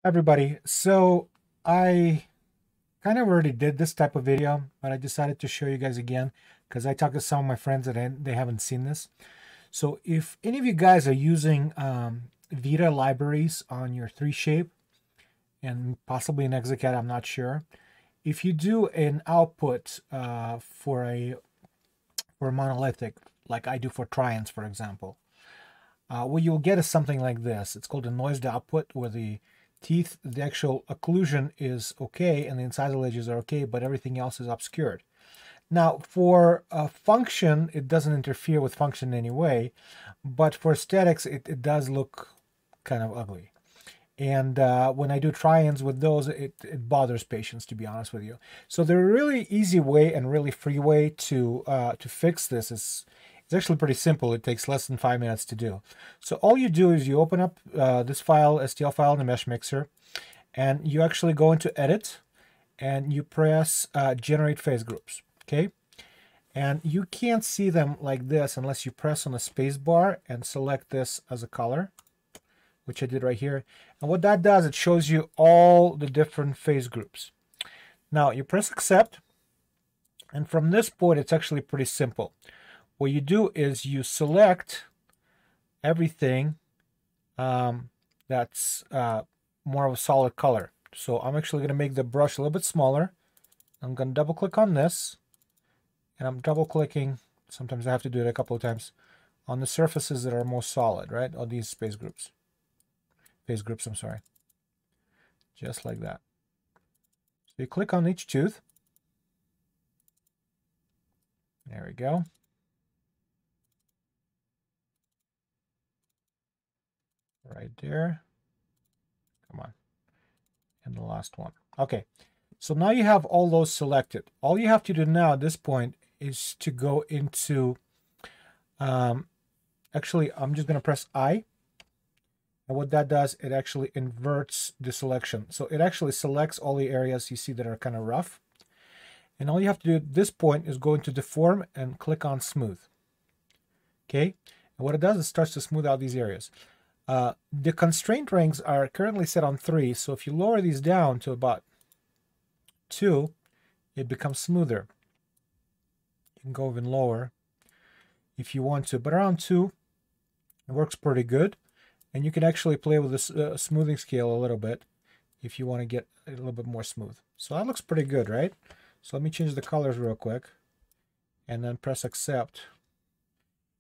Everybody, so I kind of already did this type of video, but I decided to show you guys again because I talked to some of my friends that they haven't seen this. So if any of you guys are using Vita libraries on your 3Shape and possibly an Exocad, I'm not sure. If you do an output for a monolithic, like I do for Trions, for example, what you'll get is something like this. It's called a noised output, where the teeth, the actual occlusion is okay and the incisal edges are okay, but everything else is obscured. Now, for function, it doesn't interfere with function in any way, but for aesthetics, it does look kind of ugly. And when I do try-ins with those, it bothers patients, to be honest with you. So the really easy way and really free way to fix this is it's actually pretty simple. It takes less than 5 minutes to do. So all you do is you open up this file, STL file in the Mesh Mixer, and you actually go into Edit, and you press Generate Phase Groups, okay? And you can't see them like this unless you press on the space bar and select this as a color, which I did right here. And what that does, it shows you all the different phase groups. Now you press Accept, and from this point, it's actually pretty simple. What you do is you select everything that's more of a solid color. So I'm actually going to make the brush a little bit smaller. I'm going to double click on this, and I'm double clicking, sometimes I have to do it a couple of times, on the surfaces that are most solid, right? All these phase groups, I'm sorry. Just like that. So you click on each tooth. There we go. Right there. Come on. And the last one. Okay. So now you have all those selected. All you have to do now at this point is to go into, actually, I'm just going to press I. And what that does, it actually inverts the selection. So it actually selects all the areas you see that are kind of rough. And all you have to do at this point is go into Deform and click on Smooth. Okay? And what it does, it starts to smooth out these areas. The constraint rings are currently set on 3, so if you lower these down to about 2, it becomes smoother. You can go even lower if you want to, but around 2, it works pretty good. And you can actually play with this smoothing scale a little bit if you want to get a little bit more smooth. So that looks pretty good, right? So let me change the colors real quick, and then press Accept,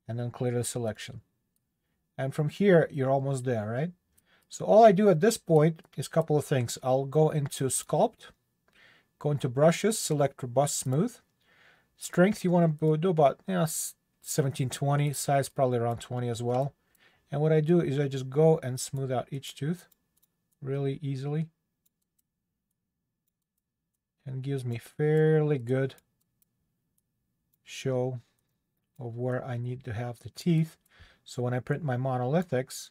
and then clear the selection. And from here, you're almost there, right? So all I do at this point is a couple of things. I'll go into Sculpt, go into Brushes, select Robust Smooth. Strength, you want to do about 1720, size probably around 20 as well. And what I do is I just go and smooth out each tooth really easily. And gives me fairly good show of where I need to have the teeth. So when I print my monolithics,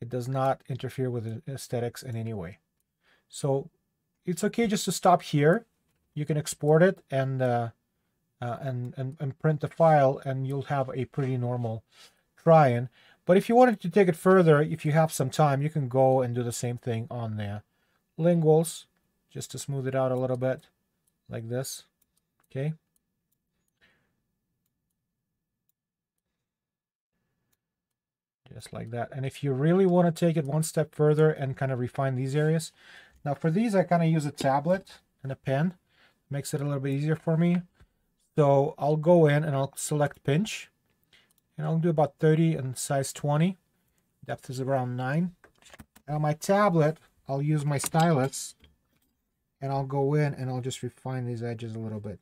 it does not interfere with the aesthetics in any way. So it's okay just to stop here. You can export it and print the file, and you'll have a pretty normal try-in. But if you wanted to take it further, if you have some time, you can go and do the same thing on the linguals, just to smooth it out a little bit, like this. Okay. Just like that. And if you really want to take it one step further and kind of refine these areas, now for these I kind of use a tablet and a pen. Makes it a little bit easier for me. So I'll go in and I'll select pinch, and I'll do about 30 and size 20. Depth is around 9. And on my tablet, I'll use my stylus, and I'll go in and I'll just refine these edges a little bit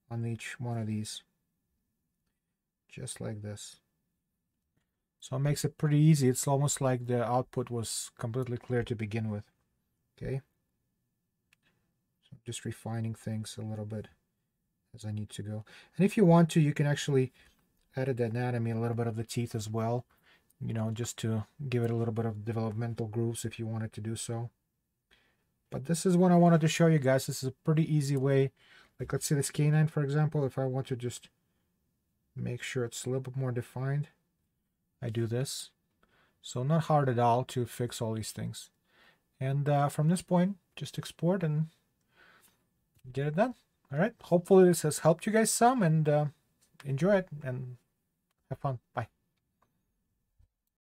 on each one of these. Just like this. So it makes it pretty easy. It's almost like the output was completely clear to begin with. Okay. So just refining things a little bit as I need to go. And if you want to, you can actually edit the anatomy, a little bit of the teeth as well, you know, just to give it a little bit of developmental grooves if you wanted to do so. But this is what I wanted to show you guys. This is a pretty easy way. Like, let's say this canine, for example, if I want to just make sure it's a little bit more defined, I do this. So not hard at all to fix all these things. And from this point, just export and get it done. All right. Hopefully this has helped you guys some, and enjoy it and have fun. Bye.